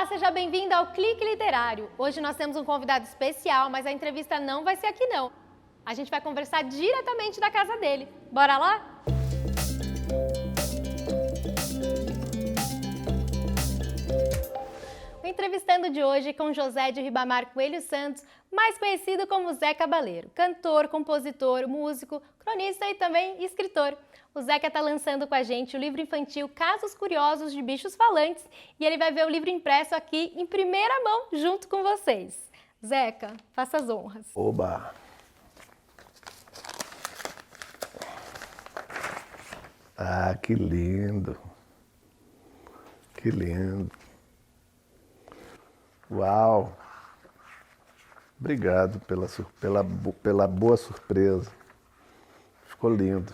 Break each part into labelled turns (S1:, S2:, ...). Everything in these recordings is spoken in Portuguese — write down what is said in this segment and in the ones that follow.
S1: Olá, seja bem-vindo ao Clique Literário. Hoje nós temos um convidado especial, mas a entrevista não vai ser aqui não. A gente vai conversar diretamente da casa dele. Bora lá? O entrevistando de hoje é com José de Ribamar Coelho Santos, mais conhecido como Zé Cabaleiro, cantor, compositor, músico, cronista e também escritor. O Zeca está lançando com a gente o livro infantil Casos Curiosos de Bichos Falantes e ele vai ver o livro impresso aqui em primeira mão junto com vocês. Zeca, faça as honras.
S2: Oba! Ah, que lindo! Que lindo! Uau! Obrigado pela boa surpresa. Ficou lindo.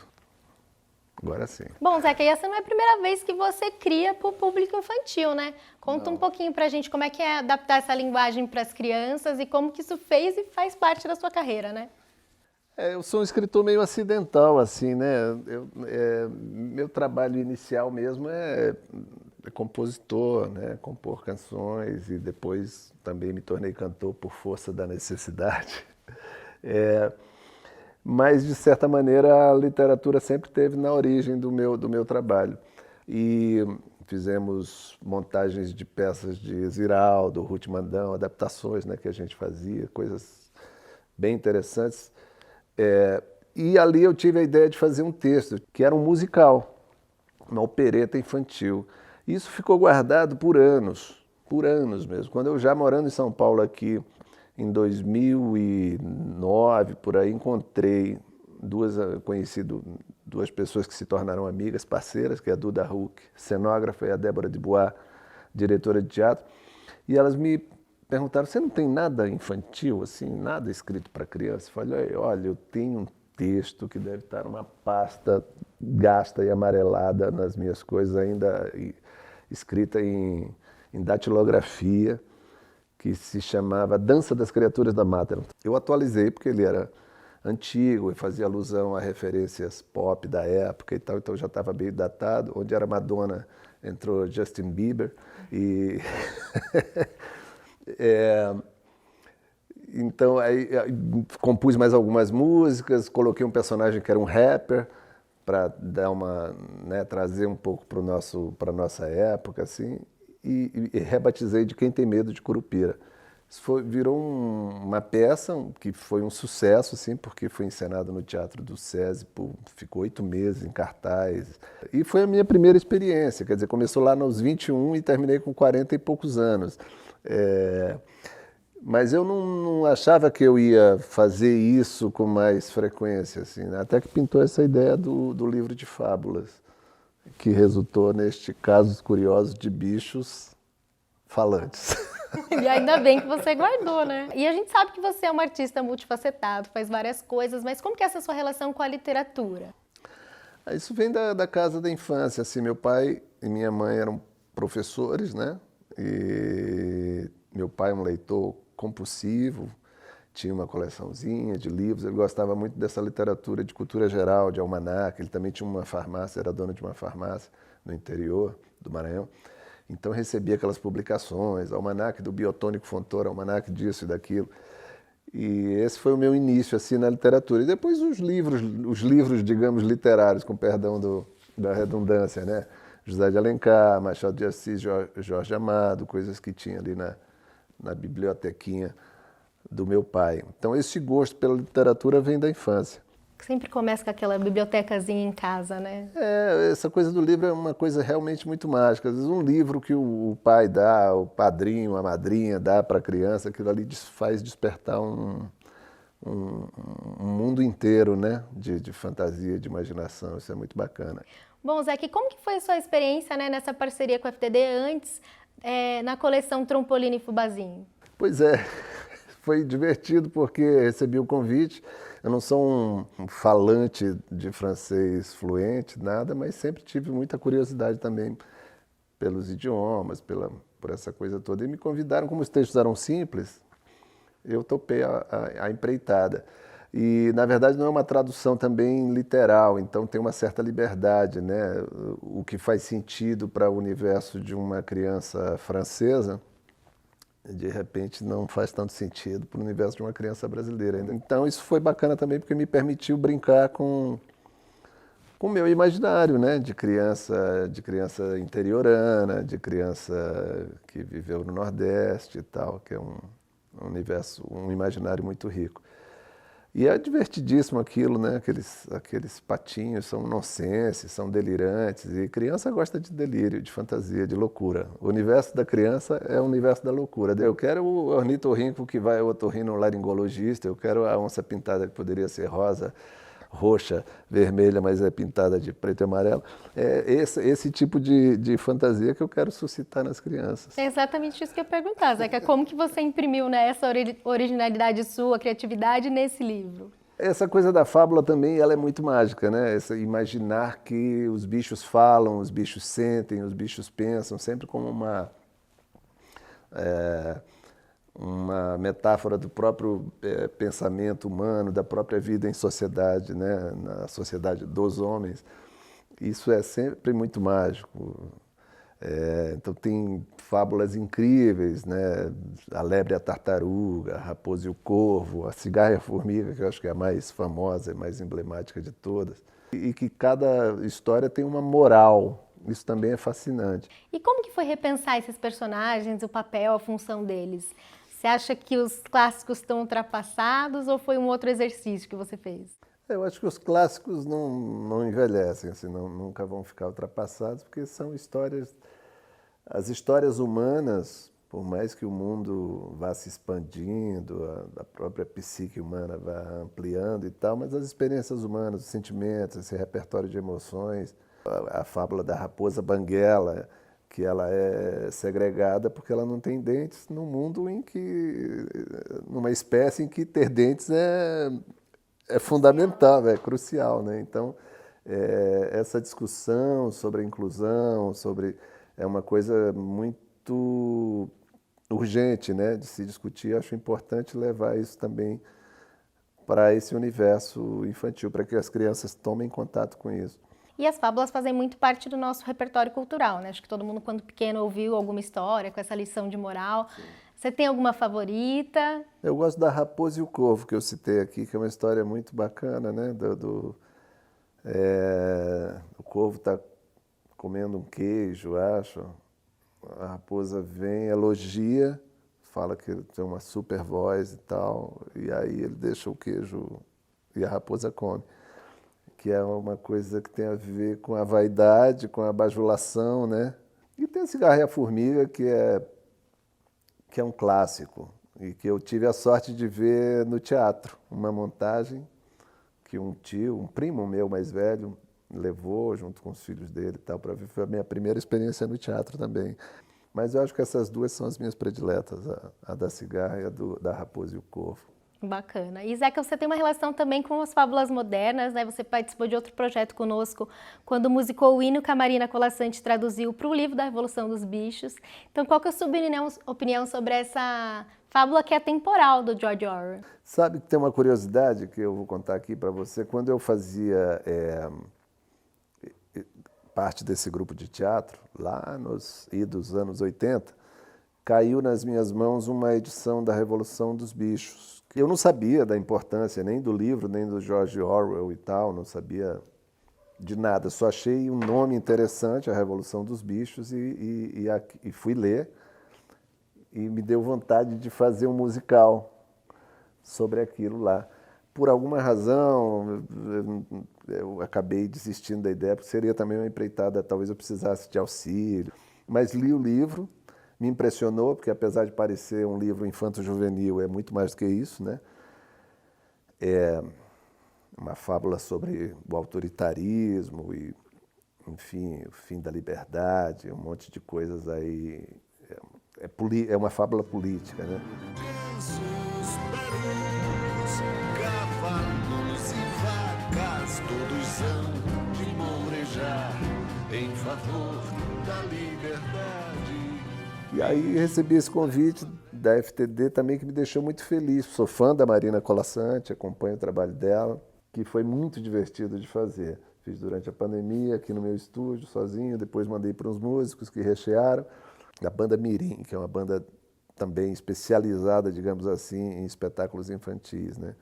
S2: Agora sim.
S1: Bom, Zeca, e essa não é a primeira vez que você cria para o público infantil, né? Conta um pouquinho pra gente como é que é adaptar essa linguagem para as crianças e como que isso fez e faz parte da sua carreira, né?
S2: Eu sou um escritor meio acidental, assim, né? Meu trabalho inicial mesmo é compositor, né? Compor canções e depois também me tornei cantor por força da necessidade. Mas, de certa maneira, a literatura sempre esteve na origem do meu trabalho. E fizemos montagens de peças de Ziraldo, Ruth Mandão, adaptações, né, que a gente fazia, coisas bem interessantes. E ali eu tive a ideia de fazer um texto, que era um musical, uma opereta infantil. Isso ficou guardado por anos mesmo. Quando eu já morando em São Paulo aqui, em 2009, por aí, conheci duas pessoas que se tornaram amigas, parceiras, que é a Duda Huck, cenógrafa, e a Débora de Bois, diretora de teatro. E elas me perguntaram, você não tem nada infantil, assim, nada escrito para criança? Eu falei, olha, eu tenho um texto que deve estar numa pasta gasta e amarelada nas minhas coisas, ainda escrita em datilografia, que se chamava Dança das Criaturas da Mata. Eu atualizei porque ele era antigo e fazia alusão a referências pop da época e tal, então já estava meio datado. Onde era Madonna, entrou Justin Bieber e então aí compus mais algumas músicas, coloquei um personagem que era um rapper para dar trazer um pouco para nossa época, assim. E rebatizei de Quem Tem Medo de Curupira. Isso virou uma peça que foi um sucesso, assim, porque foi encenado no Teatro do SESI, ficou 8 meses em cartaz. E foi a minha primeira experiência, quer dizer, começou lá nos 21 e terminei com 40 e poucos anos. Mas eu não achava que eu ia fazer isso com mais frequência, assim, né? Até que pintou essa ideia do livro de fábulas, que resultou neste Casos Curiosos de Bichos Falantes.
S1: E ainda bem que você guardou, né? E a gente sabe que você é um artista multifacetado, faz várias coisas, mas como que é essa sua relação com a literatura?
S2: Isso vem da casa da infância, assim, meu pai e minha mãe eram professores, né? E meu pai é um leitor compulsivo, tinha uma coleçãozinha de livros, ele gostava muito dessa literatura de cultura geral, de almanaque, ele também tinha uma farmácia, era dono de uma farmácia no interior do Maranhão, então recebia aquelas publicações, almanaque do Biotônico Fontoura, almanaque disso e daquilo, e esse foi o meu início assim na literatura. E depois os livros, digamos, literários, com perdão da redundância, né? José de Alencar, Machado de Assis, Jorge Amado, coisas que tinha ali na bibliotequinha do meu pai. Então esse gosto pela literatura vem da infância.
S1: Sempre começa com aquela bibliotecazinha em casa, né?
S2: Essa coisa do livro é uma coisa realmente muito mágica. Às vezes um livro que o pai dá, o padrinho, a madrinha dá para a criança, aquilo ali faz despertar um mundo inteiro, né? De fantasia, de imaginação. Isso é muito bacana.
S1: Bom, Zé, como que foi a sua experiência, né, nessa parceria com a FTD antes, na coleção Trompolino e Fubazinho?
S2: Pois é, foi divertido porque recebi o convite. Eu não sou um falante de francês fluente, nada, mas sempre tive muita curiosidade também pelos idiomas, por essa coisa toda. E me convidaram, como os textos eram simples, eu topei a empreitada. E, na verdade, não é uma tradução também literal, então tem uma certa liberdade, né? O que faz sentido para o universo de uma criança francesa de repente não faz tanto sentido para o universo de uma criança brasileira. Então isso foi bacana também porque me permitiu brincar com o meu imaginário, né? De criança interiorana, de criança que viveu no Nordeste e tal, que é um universo, um imaginário muito rico. E é divertidíssimo aquilo, né? Aqueles patinhos são nonsenses, são delirantes, e criança gosta de delírio, de fantasia, de loucura. O universo da criança é o universo da loucura. Eu quero o ornitorrinco que vai ao otorrinolaringologista, eu quero a onça pintada que poderia ser rosa, roxa, vermelha, mas é pintada de preto e amarelo. É esse tipo de fantasia que eu quero suscitar nas crianças.
S1: É exatamente isso que eu ia perguntar, Zeca. Como que você imprimiu, né, essa originalidade sua, criatividade nesse livro?
S2: Essa coisa da fábula também, ela é muito mágica, né? Imaginar que os bichos falam, os bichos sentem, os bichos pensam, sempre como uma metáfora do próprio pensamento humano, da própria vida em sociedade, né? Na sociedade dos homens. Isso é sempre muito mágico. Então tem fábulas incríveis, né? A lebre e a tartaruga, a raposa e o corvo, a cigarra e a formiga, que eu acho que é a mais famosa e mais emblemática de todas. E que cada história tem uma moral. Isso também é fascinante.
S1: E como que foi repensar esses personagens, o papel, a função deles? Você acha que os clássicos estão ultrapassados ou foi um outro exercício que você fez?
S2: Eu acho que os clássicos não envelhecem, assim, nunca vão ficar ultrapassados, porque são histórias. As histórias humanas, por mais que o mundo vá se expandindo, a própria psique humana vá ampliando e tal, mas as experiências humanas, os sentimentos, esse repertório de emoções, a fábula da raposa banguela, que ela é segregada porque ela não tem dentes num mundo numa espécie em que ter dentes é fundamental, é crucial, né? Então, essa discussão sobre a inclusão, é uma coisa muito urgente, né, de se discutir. Acho importante levar isso também para esse universo infantil, para que as crianças tomem contato com isso.
S1: E as fábulas fazem muito parte do nosso repertório cultural, né? Acho que todo mundo, quando pequeno, ouviu alguma história com essa lição de moral. Sim. Você tem alguma favorita?
S2: Eu gosto da Raposa e o Corvo, que eu citei aqui, que é uma história muito bacana, né? O corvo está comendo um queijo, acho. A raposa vem, elogia, fala que ele tem uma super voz e tal, e aí ele deixa o queijo e a raposa come. Que é uma coisa que tem a ver com a vaidade, com a bajulação, né? E tem a Cigarra e a Formiga, que é um clássico, e que eu tive a sorte de ver no teatro, uma montagem que um primo meu mais velho, levou junto com os filhos dele e tal, para ver. Foi a minha primeira experiência no teatro também. Mas eu acho que essas duas são as minhas prediletas, a da Cigarra e da Raposa e o Corvo.
S1: Bacana. E Zeca, você tem uma relação também com as fábulas modernas, né? Você participou de outro projeto conosco, quando musicou o hino que a Marina Colasanti traduziu para o livro da Revolução dos Bichos. Então, qual que é a sua opinião sobre essa fábula que é atemporal do George Orwell?
S2: Sabe que tem uma curiosidade que eu vou contar aqui para você. Quando eu fazia parte desse grupo de teatro, lá nos idos anos 80, caiu nas minhas mãos uma edição da Revolução dos Bichos. Eu não sabia da importância nem do livro, nem do George Orwell e tal, não sabia de nada. Só achei um nome interessante, A Revolução dos Bichos, e fui ler. E me deu vontade de fazer um musical sobre aquilo lá. Por alguma razão, eu acabei desistindo da ideia, porque seria também uma empreitada, talvez eu precisasse de auxílio. Mas li o livro, me impressionou, porque apesar de parecer um livro infanto-juvenil, é muito mais do que isso, né? É uma fábula sobre o autoritarismo e, enfim, o fim da liberdade, um monte de coisas aí. É uma fábula política, né?
S3: Gansos, barulhos, cavalos e vacas, todos são de mourejar em favor da liberdade.
S2: E aí recebi esse convite da FTD também, que me deixou muito feliz. Sou fã da Marina Colasanti, acompanho o trabalho dela, que foi muito divertido de fazer. Fiz durante a pandemia aqui no meu estúdio, sozinho, depois mandei para uns músicos que rechearam. A banda Mirim, que é uma banda também especializada, digamos assim, em espetáculos infantis, né?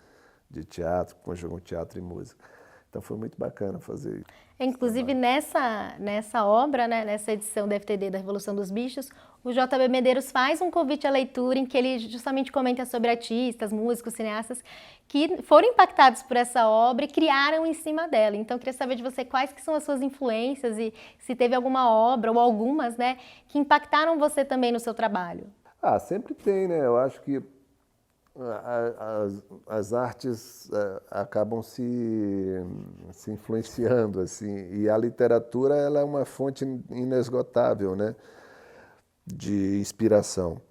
S2: De teatro, conjugam teatro e música. Então foi muito bacana fazer isso.
S1: Inclusive, nessa obra, né, nessa edição da FTD da Revolução dos Bichos, o J.B. Medeiros faz um convite à leitura em que ele justamente comenta sobre artistas, músicos, cineastas que foram impactados por essa obra e criaram em cima dela. Então, eu queria saber de você quais que são as suas influências e se teve alguma obra ou algumas, né, que impactaram você também no seu trabalho.
S2: Ah, sempre tem, né? Eu acho que as artes acabam se influenciando, assim, e a literatura ela é uma fonte inesgotável, né, de inspiração,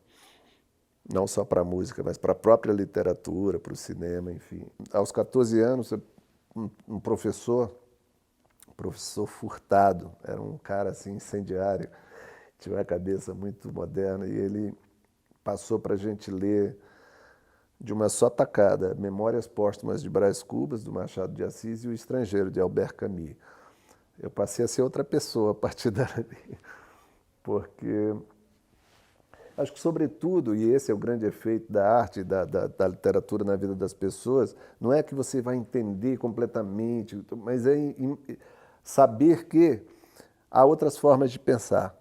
S2: não só para a música, mas para a própria literatura, para o cinema, enfim. Aos 14 anos, um professor Furtado, era um cara assim incendiário, tinha uma cabeça muito moderna, e ele passou para a gente ler de uma só tacada, Memórias Póstumas de Brás Cubas, do Machado de Assis, e O Estrangeiro, de Albert Camus. Eu passei a ser outra pessoa a partir dali, porque acho que, sobretudo, e esse é o grande efeito da arte, da literatura na vida das pessoas, não é que você vai entender completamente, mas é saber que há outras formas de pensar.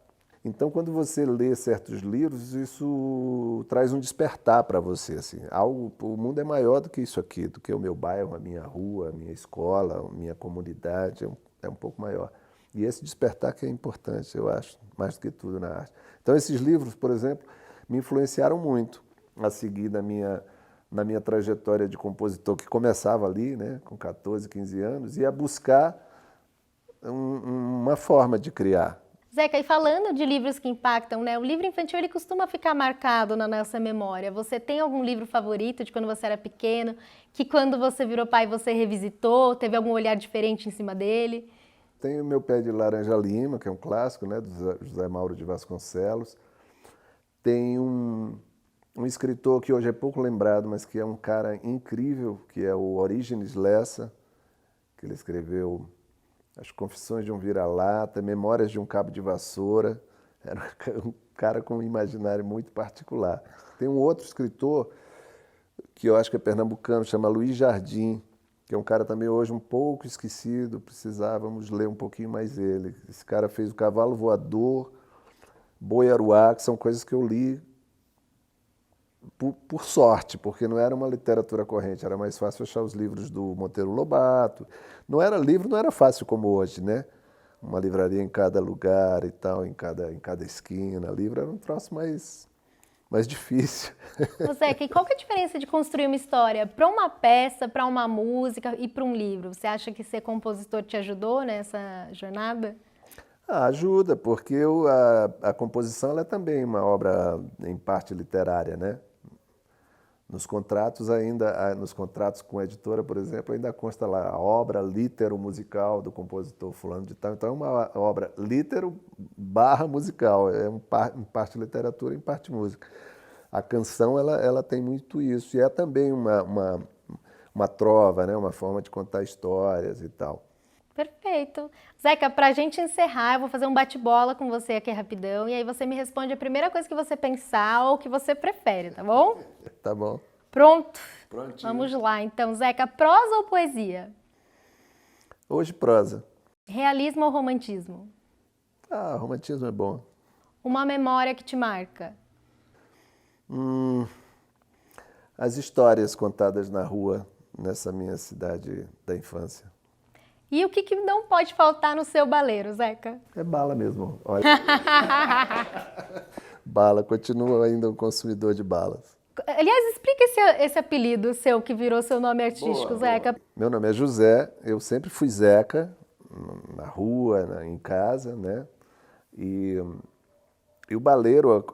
S2: Então, quando você lê certos livros, isso traz um despertar para você. Assim, o mundo é maior do que isso aqui, do que o meu bairro, a minha rua, a minha escola, a minha comunidade, é um pouco maior. E esse despertar que é importante, eu acho, mais do que tudo na arte. Então, esses livros, por exemplo, me influenciaram muito a seguir na minha trajetória de compositor, que começava ali, né, com 14, 15 anos, e a buscar uma forma de criar.
S1: Zeca, e falando de livros que impactam, né? O livro infantil ele costuma ficar marcado na nossa memória. Você tem algum livro favorito de quando você era pequeno, que quando você virou pai você revisitou, teve algum olhar diferente em cima dele?
S2: Tem o Meu Pé de Laranja Lima, que é um clássico, né, do José Mauro de Vasconcelos. Tem um escritor que hoje é pouco lembrado, mas que é um cara incrível, que é o Orígenes Lessa, que ele escreveu As Confissões de um Vira-Lata, Memórias de um Cabo de Vassoura. Era um cara com um imaginário muito particular. Tem um outro escritor, que eu acho que é pernambucano, chama Luiz Jardim, que é um cara também hoje um pouco esquecido, precisávamos ler um pouquinho mais ele. Esse cara fez O Cavalo Voador, Boi Aruá, que são coisas que eu li por sorte, porque não era uma literatura corrente, era mais fácil achar os livros do Monteiro Lobato. Livro não era fácil como hoje, né? Uma livraria em cada lugar e tal, em cada esquina. Livro era um troço mais difícil.
S1: Zeca, e qual que é a diferença de construir uma história para uma peça, para uma música e para um livro? Você acha que ser compositor te ajudou nessa jornada?
S2: Ajuda, porque a composição ela é também uma obra, em parte, literária, né? Nos contratos com a editora, por exemplo, ainda consta lá a obra litero-musical do compositor fulano de tal. Então é uma obra litero/musical, em parte literatura, em parte música. A canção ela tem muito isso, e é também uma trova, né? Uma forma de contar histórias e tal.
S1: Perfeito. Zeca, para a gente encerrar, eu vou fazer um bate-bola com você aqui rapidão, e aí você me responde a primeira coisa que você pensar ou que você prefere, tá bom?
S2: Tá bom.
S1: Pronto?
S2: Prontinho.
S1: Vamos lá. Então, Zeca, prosa ou poesia?
S2: Hoje, prosa.
S1: Realismo ou romantismo?
S2: Romantismo é bom.
S1: Uma memória que te marca?
S2: As histórias contadas na rua, nessa minha cidade da infância.
S1: E o que não pode faltar no seu baleiro, Zeca?
S2: É bala mesmo, olha. Bala, continuo ainda um consumidor de balas.
S1: Aliás, explica esse apelido seu que virou seu nome artístico,
S2: Boa,
S1: Zeca.
S2: boa. Meu nome é José, eu sempre fui Zeca, na rua, em casa, né? E o baleiro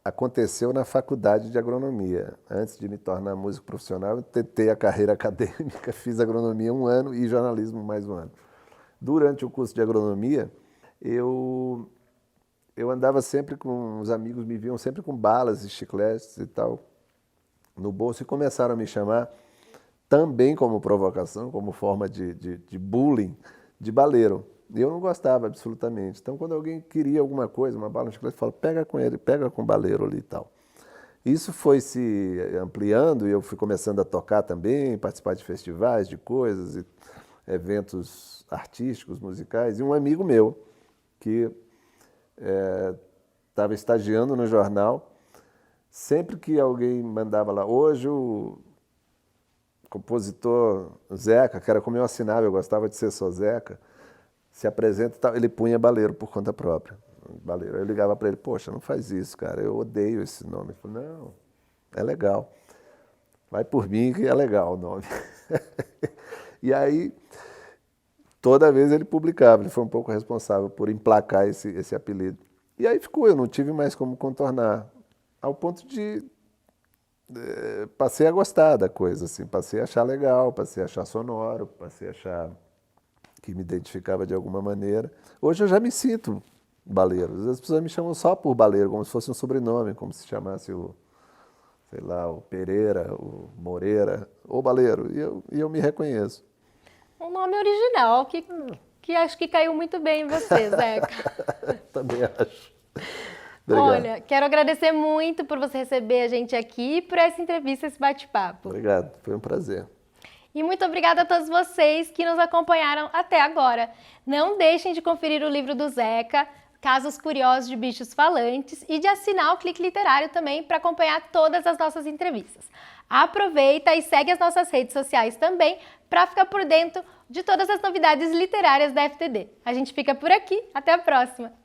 S2: aconteceu na faculdade de agronomia. Antes de me tornar músico profissional, eu tentei a carreira acadêmica, fiz agronomia 1 ano e jornalismo mais 1 ano. Durante o curso de agronomia, eu andava sempre com os amigos, me viam sempre com balas e chicletes e tal no bolso, e começaram a me chamar também como provocação, como forma de bullying, de baleiro. E eu não gostava absolutamente. Então, quando alguém queria alguma coisa, uma bala, um chiclete, eu falava, pega com ele, pega com o baleiro ali e tal. Isso foi se ampliando e eu fui começando a tocar também, participar de festivais, de coisas, e eventos artísticos, musicais. E um amigo meu, que estava estagiando no jornal, sempre que alguém mandava lá, hoje o compositor Zeca, que era como eu assinava, eu gostava de ser só Zeca, se apresenta e tal, ele punha Baleiro por conta própria. Baleiro. Eu ligava para ele, poxa, não faz isso, cara, eu odeio esse nome. Ele falou, não, é legal, vai por mim que é legal o nome. E aí, toda vez ele publicava, ele foi um pouco responsável por emplacar esse apelido. E aí ficou, eu não tive mais como contornar, ao ponto de passei a gostar da coisa, assim, passei a achar legal, passei a achar sonoro, passei a achar que me identificava de alguma maneira. Hoje eu já me sinto Baleiro, as pessoas me chamam só por Baleiro, como se fosse um sobrenome, como se chamasse o, sei lá, o Pereira, o Moreira, ou Baleiro, e eu me reconheço.
S1: Um nome original, que acho que caiu muito bem em você, Zeca.
S2: Também acho. Obrigado.
S1: Olha, quero agradecer muito por você receber a gente aqui, por essa entrevista, esse bate-papo.
S2: Obrigado, foi um prazer.
S1: E muito obrigada a todos vocês que nos acompanharam até agora. Não deixem de conferir o livro do Zeca, Casos Curiosos de Bichos Falantes, e de assinar o Clique Literário também para acompanhar todas as nossas entrevistas. Aproveita e segue as nossas redes sociais também para ficar por dentro de todas as novidades literárias da FTD. A gente fica por aqui, até a próxima!